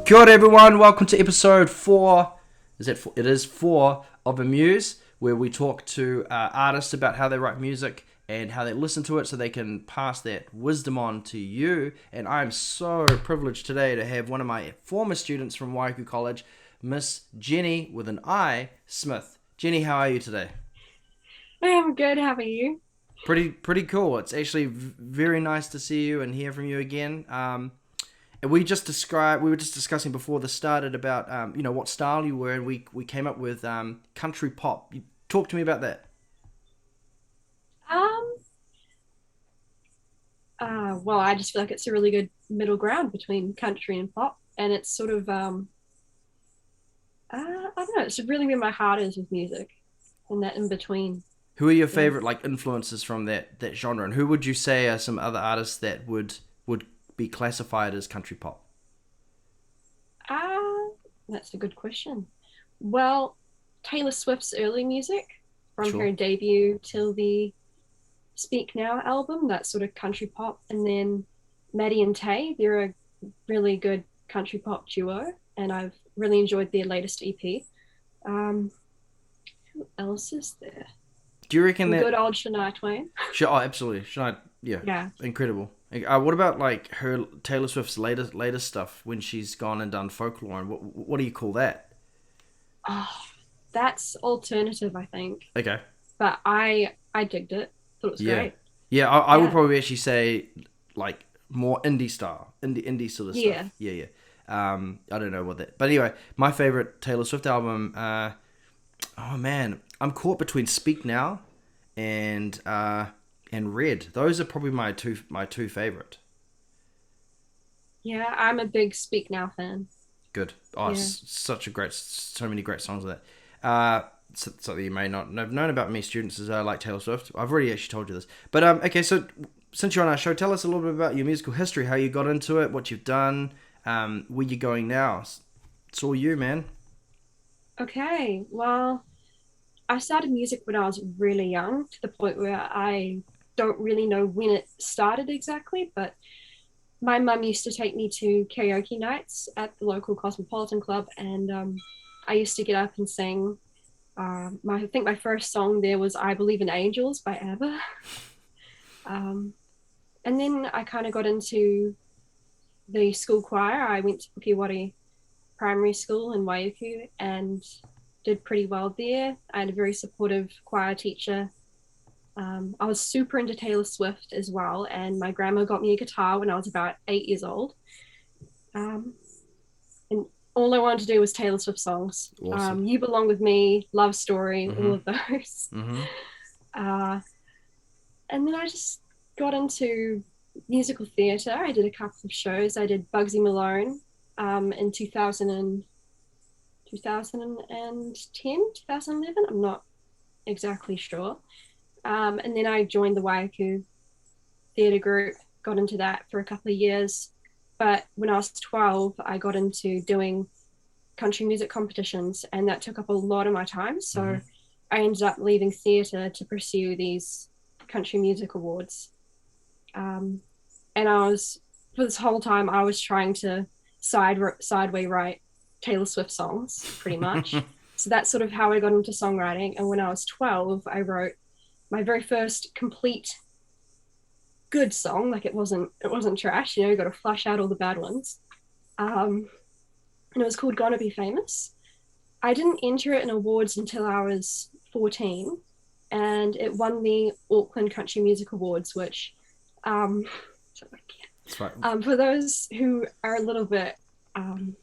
Kia ora everyone, welcome to episode 4. It is 4 of a Muse, where we talk to artists about how they write music and how they listen to it so they can pass that wisdom on to you. And I'm so privileged today to have one of my former students from Waiuku College, Miss Jenni with an I, Smith. Jenni, how are you today? I'm good. How are you? Pretty cool. It's actually very nice to see you and hear from you again. And we were just discussing before this started about what style you were, and we came up with country pop. You talk to me about that. Um, well, I just feel like it's a really good middle ground between country and pop, and it's sort of I don't know, it's really where my heart is with music, and that in between. Who are your Yeah. favorite like influences from that genre, and who would you say are some other artists that would be classified as country pop? Uh, that's a good question. Well, Taylor Swift's early music, from Sure. her debut till the Speak Now album, that's sort of country pop, and then Maddie and Tay, they're a really good country pop duo, and I've really enjoyed their latest EP. Um, who else is there? Do you reckon And that? good old Shania Twain. Sure. Oh, absolutely. Should I? Yeah. Yeah. Incredible. What about like her Taylor Swift's latest stuff when she's gone and done folklore? And what do you call that? Oh, that's alternative, I think. Okay. But I digged it. Thought it was Yeah, great. yeah. I would Yeah. probably actually say like more indie style, indie sort of Yeah. stuff. Yeah, yeah. I don't know what that, but anyway, my favorite Taylor Swift album. Oh man, I'm caught between Speak Now and Red. Those are probably my two favorite. Yeah. I'm a big Speak Now fan. Good. Oh, Yeah. it's such a great, so many great songs of that. Something you may not have known about me, students, is I like Taylor Swift. I've already actually told you this, but okay. So since you're on our show, tell us a little bit about your musical history, how you got into it, what you've done, where you're going now. It's all you, man. Okay. Well, I started music when I was really young, to the point where I don't really know when it started exactly, but my mum used to take me to karaoke nights at the local Cosmopolitan Club, and I used to get up and sing. I think my first song there was "I Believe in Angels" by ABBA, um, and then I kind of got into the school choir. I went to Pukewarie Primary School in Waiuku and did pretty well there. I had a very supportive choir teacher. I was super into Taylor Swift as well, and my grandma got me a guitar when I was about 8 years old. Um, and all I wanted to do was Taylor Swift songs. Awesome. You Belong with Me, Love Story, all Mhm. of those. Mhm. Uh, and then I just got into musical theatre. I did a couple of shows. I did Bugsy Malone in 2010, 2011. I'm not exactly sure. And then I joined the Waiuku theatre group, got into that for a couple of years. But when I was 12, I got into doing country music competitions, and that took up a lot of my time. So Mhm. I ended up leaving theatre to pursue these country music awards. Um, and for this whole time, I was trying to sideway write Taylor Swift songs, pretty much. So that's sort of how I got into songwriting. And when I was 12, I wrote my very first complete good song. Like it wasn't trash. You got to flush out all the bad ones. Um, and it was called "Gonna Be Famous." I didn't enter it in awards until I was 14, and it won the Auckland Country Music Awards, which, um, It's fine. for those who are a little bit, um,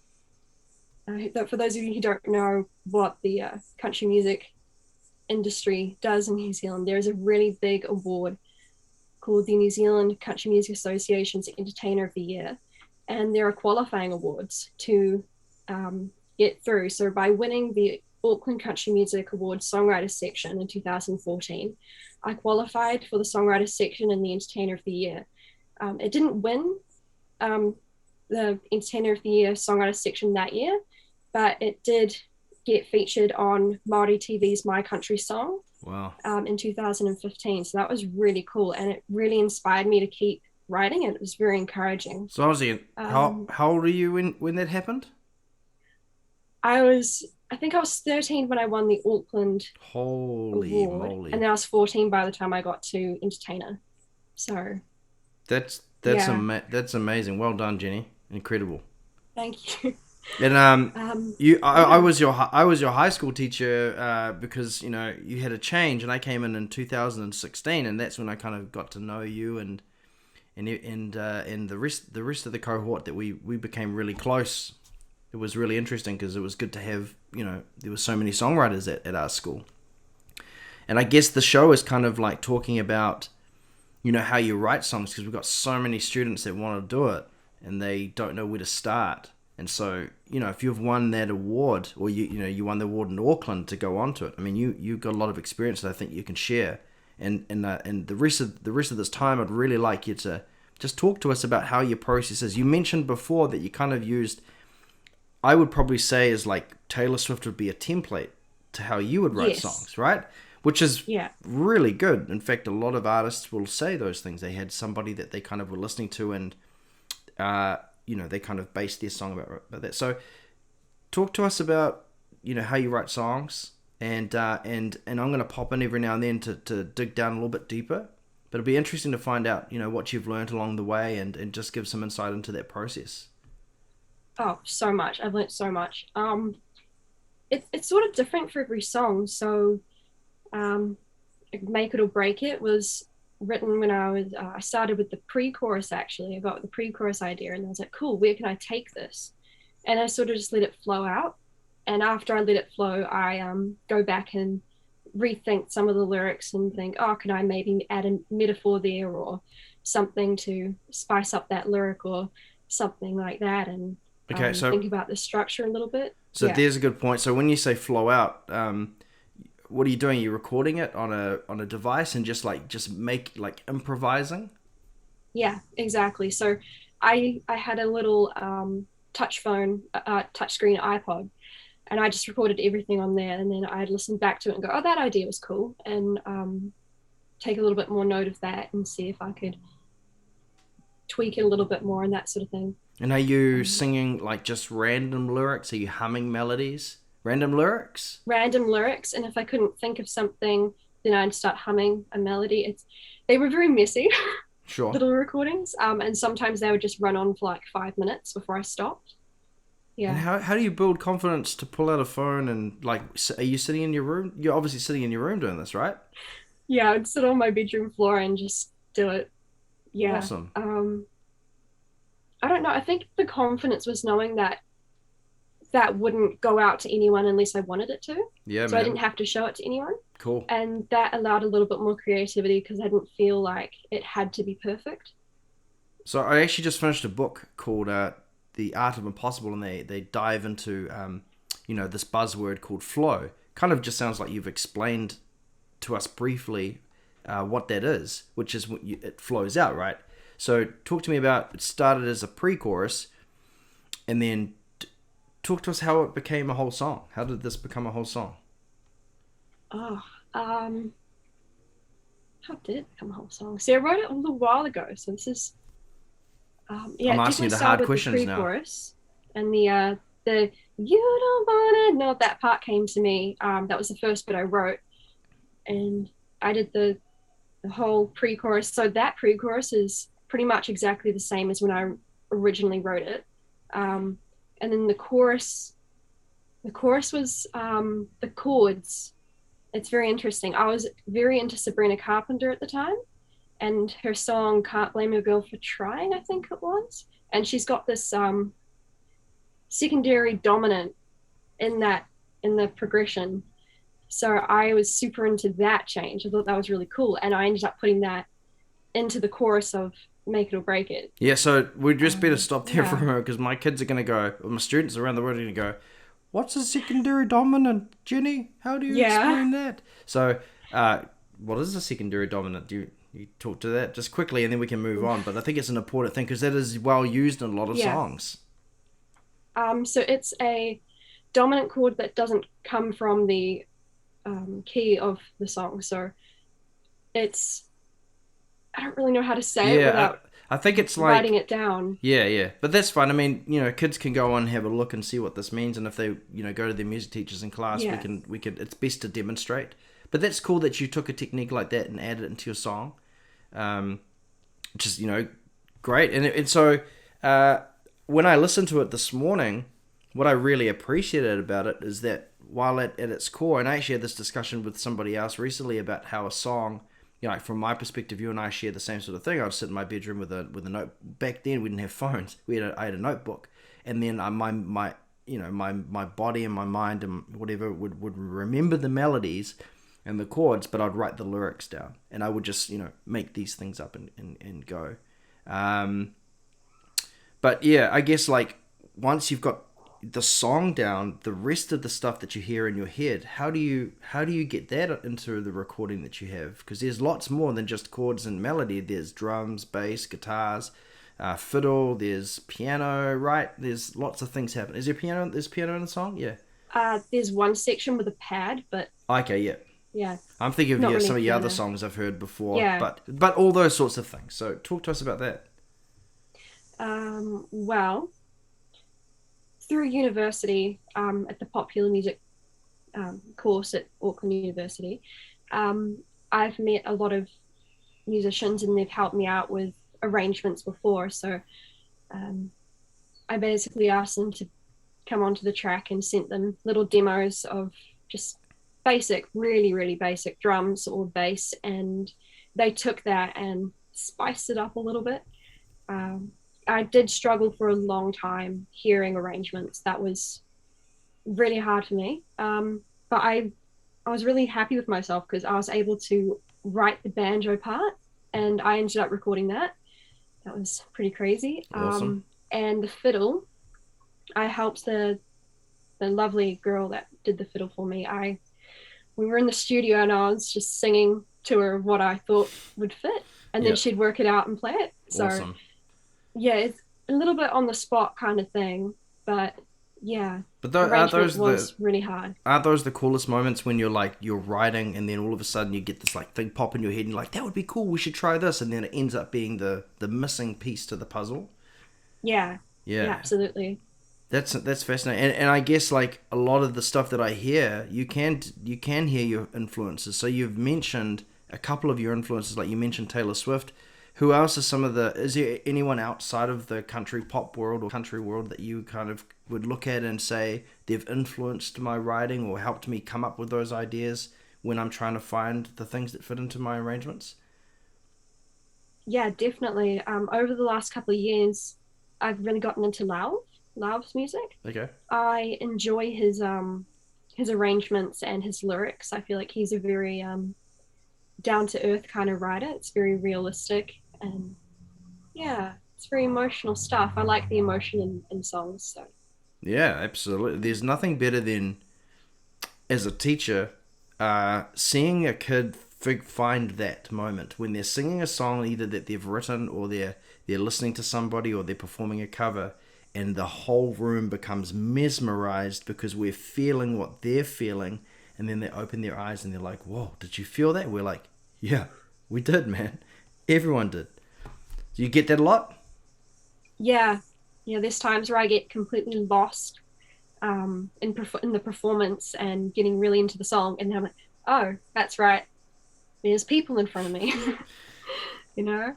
for those of you who don't know what the country music industry does in New Zealand, there is a really big award called the New Zealand Country Music Association's Entertainer of the Year, and there are qualifying awards to get through. So by winning the Auckland Country Music Awards Songwriters section in 2014, I qualified for the Songwriters section and the Entertainer of the Year. It didn't win um, the Entertainer of the Year Songwriters section that year, but it did get featured on Māori TV's My Country Song Wow. in 2015. So that was really cool. And it really inspired me to keep writing it. It was very encouraging. So I was thinking, how Um, how old were you when that happened? I think I was 13 when I won the Auckland Holy award, and moly. then I was 14 by the time I got to entertainer. So yeah, That's amazing. Well done, Jenny. Incredible. thank you. And I Yeah. was I was your high school teacher because you had a change, and I came in 2016, and that's when I kind of got to know you and the rest of the cohort that we became really close. It was really interesting because it was good to have there were so many songwriters at our school, and I guess the show is kind of like talking about how you write songs because we've got so many students that want to do it and they don't know where to start. And so, if you've won that award or you won the award in Auckland to go on to it, I mean, you've got a lot of experience that I think you can share. And the rest of this time, I'd really like you to just talk to us about how your process is. You mentioned before that you kind of used, I would probably say, is like Taylor Swift would be a template to how you would write Yes. songs, right? Which is Yeah. really good. In fact, a lot of artists will say those things. They had somebody that they kind of were listening to, and uh, they kind of based their song about that. So, talk to us about how you write songs, and I'm going to pop in every now and then to dig down a little bit deeper. But it'll be interesting to find out what you've learned along the way, and just give some insight into that process. Oh, so much. I've learned so much. It's sort of different for every song. So, um, Make It or Break It was written when I started with the pre-chorus actually. I got the pre-chorus idea and I was like, cool, where can I take this? And I sort of just let it flow out. And after I let it flow, I go back and rethink some of the lyrics and think, oh, can I maybe add a metaphor there or something to spice up that lyric or something like that, and Okay, so think about the structure a little bit. so Yeah, there's a good point. So when you say flow out, what are you doing? You're recording it on a device and just make like improvising. yeah, exactly. So I had a little touch phone, touch screen iPod, and I just recorded everything on there, and then I'd listen back to it and go, oh, that idea was cool, and take a little bit more note of that and see if I could tweak it a little bit more and that sort of thing. And are you Um, singing like just random lyrics? Are you humming melodies? Random lyrics? Random lyrics, and if I couldn't think of something, then I'd start humming a melody. They were very messy Sure. little recordings, and sometimes they would just run on for like 5 minutes before I stopped. And Yeah, how do you build confidence to pull out a phone and like are you sitting in your room? You're obviously sitting in your room doing this, right? yeah, I'd sit on my bedroom floor and just do it. Yeah. Awesome. I don't know. I think the confidence was knowing that that wouldn't go out to anyone unless I wanted it to. Yeah, So I man. didn't have to show it to anyone. Cool. And that allowed a little bit more creativity because I didn't feel like it had to be perfect. So I actually just finished a book called "The Art of Impossible," and they dive into this buzzword called flow. Kind of just sounds like you've explained to us briefly what that is, which is what it flows out, right? So talk to me about it started as a pre-chorus, and then talk to us how it became a whole song. How did this become a whole song? Oh, um, how did it become a whole song? See, I wrote it a little while ago. So this is, yeah, I'm it asking definitely you the started hard with the questions now. pre-chorus and the you don't wanna know, that part came to me. That was the first bit I wrote, and I did the whole pre-chorus. So that pre-chorus is pretty much exactly the same as when I originally wrote it. Um, and then the chorus was the chords. It's very interesting. I was very into Sabrina Carpenter at the time, and her song "Can't Blame a Girl for Trying," I think it was. And she's got this secondary dominant in that in the progression. So I was super into that change. I thought that was really cool, and I ended up putting that into the chorus of "Make It or Break It." Yeah, so we just better stop there for a Yeah, moment because my kids are going to go, or my students around the world are going to go, what's a secondary dominant, Jenny? How do you yeah, explain that? So, what is a secondary dominant? Do you talk to that just quickly and then we can move on? But I think it's an important thing because that is well used in a lot of yeah. songs. So it's a dominant chord that doesn't come from the key of the song. So it's, I don't really know how to say it Yeah, without. I think it's writing like, it down. yeah, yeah, but that's fine. I mean, kids can go on and have a look and see what this means, and if they, go to their music teachers in class, Yeah. we can. It's best to demonstrate. But that's cool that you took a technique like that and added it into your song, um, which is great. And so when I listened to it this morning, what I really appreciated about it is that while at its core, and I actually had this discussion with somebody else recently about how a song, like from my perspective, you and I share the same sort of thing. I'd sit in my bedroom with a note. Back then, we didn't have phones. I had a notebook, and then my body and my mind and whatever would remember the melodies and the chords, but I'd write the lyrics down, and I would just make these things up and go. But yeah, I guess like once you've got the song down, the rest of the stuff that you hear in your head, how do you get that into the recording that you have? Because there's lots more than just chords and melody. There's drums, bass, guitars, fiddle. There's piano, right? There's lots of things happen. Is there piano? There's piano in the song, yeah. There's one section with a pad, but Okay, yeah. yeah, I'm thinking of not really some of the other piano. songs I've heard before, Yeah. but all those sorts of things. So talk to us about that. Well, through university, at the popular music course at Auckland University, I've met a lot of musicians and they've helped me out with arrangements before. So um, I basically asked them to come onto the track and sent them little demos of just basic, really, really basic drums or bass. And they took that and spiced it up a little bit. Um, I did struggle for a long time hearing arrangements. That was really hard for me. But I was really happy with myself because I was able to write the banjo part and I ended up recording that. That was pretty crazy. Awesome. And the fiddle, I helped the lovely girl that did the fiddle for me. We were in the studio and I was just singing to her what I thought would fit, and then Yep. she'd work it out and play it. So Awesome. yeah, it's a little bit on the spot kind of thing, but yeah, But arrangement was really hard. aren't those the coolest moments when you're writing and then all of a sudden you get this like thing pop in your head and you're like, that would be cool, we should try this, and then it ends up being the missing piece to the puzzle. Yeah, yeah, Yeah. absolutely. That's fascinating, and I guess like a lot of the stuff that I hear, you can hear your influences. So you've mentioned a couple of your influences, like you mentioned Taylor Swift. Who else are some of the? Is there anyone outside of the country pop world or country world that you kind of would look at and say they've influenced my writing or helped me come up with those ideas when I'm trying to find the things that fit into my arrangements? Yeah, definitely. Over the last couple of years, I've really gotten into Lau's music. Okay. I enjoy his arrangements and his lyrics. I feel like he's a very down to earth kind of writer. It's very realistic and yeah, it's very emotional stuff. I like the emotion in songs. So Yeah, absolutely. There's nothing better than as a teacher, seeing a kid find that moment when they're singing a song either that they've written or they're listening to somebody or they're performing a cover, and the whole room becomes mesmerized because we're feeling what they're feeling, and then they open their eyes and they're like, "Whoa, did you feel that?" We're like, "Yeah, we did, man. Everyone did." Do you get that a lot? yeah, yeah. There's times where I get completely lost in the performance and getting really into the song, and then I'm like, oh, that's right. There's people in front of me. you know?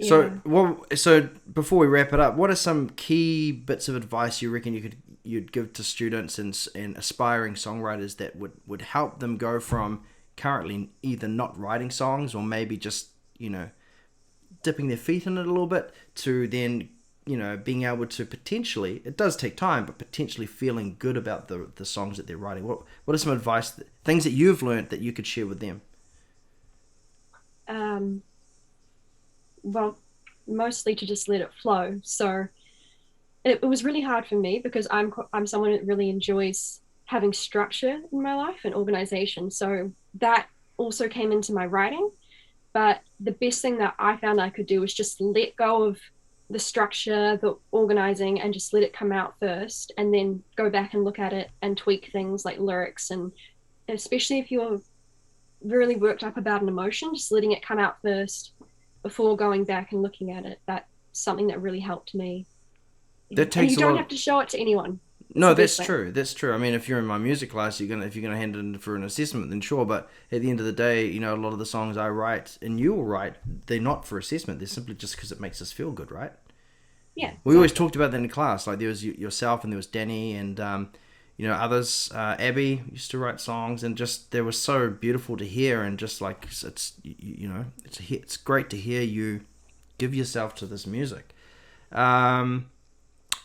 So, Yeah. so before we wrap it up, what are some key bits of advice you reckon you'd give to students and aspiring songwriters that would help them go from currently either not writing songs or maybe just dipping their feet in it a little bit to then being able to potentially, it does take time, but potentially feeling good about the songs that they're writing. What are some advice, things that you've learned that you could share with them? Um, well, mostly to just let it flow. So it was really hard for me because I'm someone that really enjoys having structure in my life and organization. So that also came into my writing. But the best thing that I found I could do was just let go of the structure, the organizing, and just let it come out first, and then go back and look at it and tweak things like lyrics. And especially if you're really worked up about an emotion, just letting it come out first, before going back and looking at it, that's something that really helped me. Yeah. That And you takes a don't lot. have to show it to anyone. It's No, the best that's thing. true. That's true. I mean, if you're in my music class, if you're gonna hand it in for an assessment, then sure. But at the end of the day, a lot of the songs I write and you will write, they're not for assessment. They're simply just because it makes us feel good, right? Yeah, We always exactly. talked about that in class. Like there was yourself and there was Danny and others. Abby used to write songs and just they were so beautiful to hear and just like it's great to hear you give yourself to this music. Um,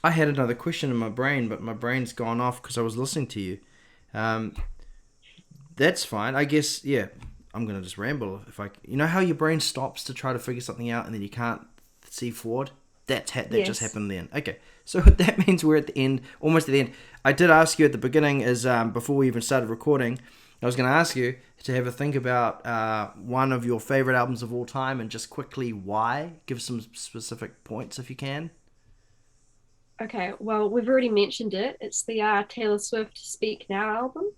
I had another question in my brain, but my brain's gone off because I was listening to you. Um, that's fine. I guess, yeah, I'm going to just ramble. If I, you know how your brain stops to try to figure something out and then you can't see forward? That just Yes. happened then. Okay, so that means we're at the end, almost at the end. I did ask you at the beginning, before we even started recording, I was going to ask you to have a think about one of your favorite albums of all time and just quickly why. Give some specific points if you can. Okay, well, we've already mentioned it. It's the Taylor Swift Speak Now album.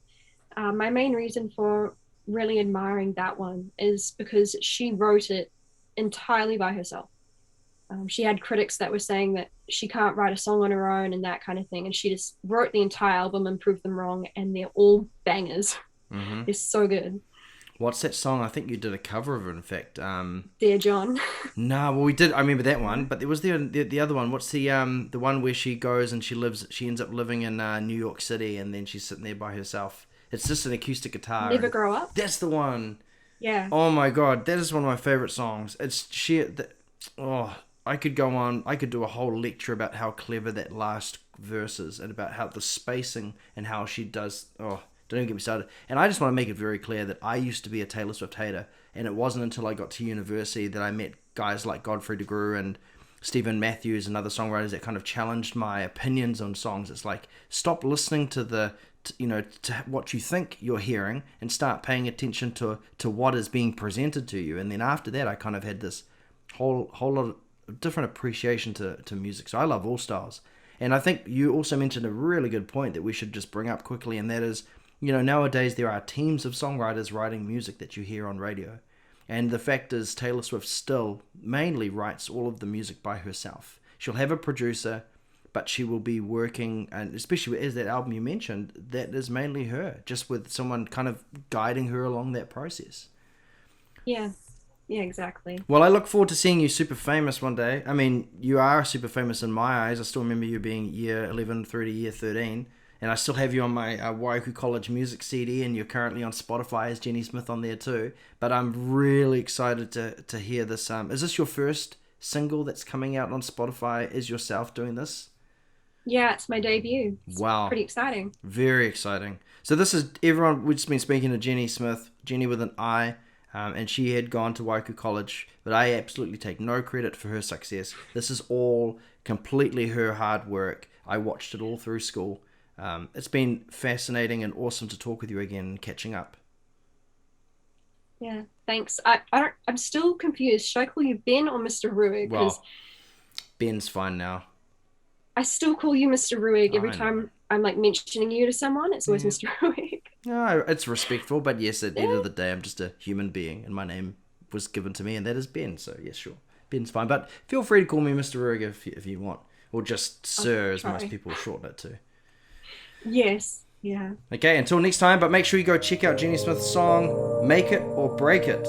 My main reason for really admiring that one is because she wrote it entirely by herself. She had critics that were saying that she can't write a song on her own and that kind of thing. And she just wrote the entire album and proved them wrong. And they're all bangers. Mm-hmm. It's so good. What's that song? I think you did a cover of it, in fact. Dear John. No, well, we did. I remember that one, but there was the other one. What's the one where she goes and she ends up living in New York City, and then she's sitting there by herself. It's just an acoustic guitar, Never and Grow Up. that's the one. Yeah. Oh my god, that is one of my favorite songs. It's sheer. Oh, I could go on. I could do a whole lecture about how clever that last verse is, and about how the spacing and how she does. Oh, don't even get me started. And I just want to make it very clear that I used to be a Taylor Swift hater, and it wasn't until I got to university that I met guys like Godfrey DeGrew and Stephen Matthews and other songwriters that kind of challenged my opinions on songs. It's like stop listening to to what you think you're hearing and start paying attention to what is being presented to you. And then after that, I kind of had this whole lot of different appreciation to music. So I love all styles. And I think you also mentioned a really good point that we should just bring up quickly, and that is, nowadays there are teams of songwriters writing music that you hear on radio. And the fact is, Taylor Swift still mainly writes all of the music by herself. She'll have a producer, but she will be working, and especially as that album you mentioned, that is mainly her, just with someone kind of guiding her along that process. Yeah. Yeah, exactly. Well, I look forward to seeing you super famous one day. I mean, you are super famous in my eyes. I still remember you being year 11 through to year 13. And I still have you on my Waiuku College music CD, and you're currently on Spotify as Jenni Smith on there too. But I'm really excited to hear this. Is this your first single that's coming out on Spotify? Is yourself doing this? Yeah, it's my debut. It's Wow, pretty exciting. very exciting. So this is everyone. We've just been speaking to Jenni Smith, Jenni with an I, and she had gone to Waiuku College. But I absolutely take no credit for her success. This is all completely her hard work. I watched it all through school. It's been fascinating and awesome to talk with you again and catching up. Yeah, thanks. I'm still confused. Should I call you Ben or Mr. Ruig? Because Well, Ben's fine now. I still call you Mr. Ruig every I know. time I'm like mentioning you to someone. It's always Yeah. Mr. Ruig. No, it's respectful, but yes, at the end Yeah. of the day, I'm just a human being, and my name was given to me, and that is Ben. So yes, sure, Ben's fine. But feel free to call me Mr. Rug if you want, or just I'll Sir, as most try. people shorten it to. Yes. Yeah. Okay, until next time. But make sure you go check out Jenni Smith's song "Make It or Break It."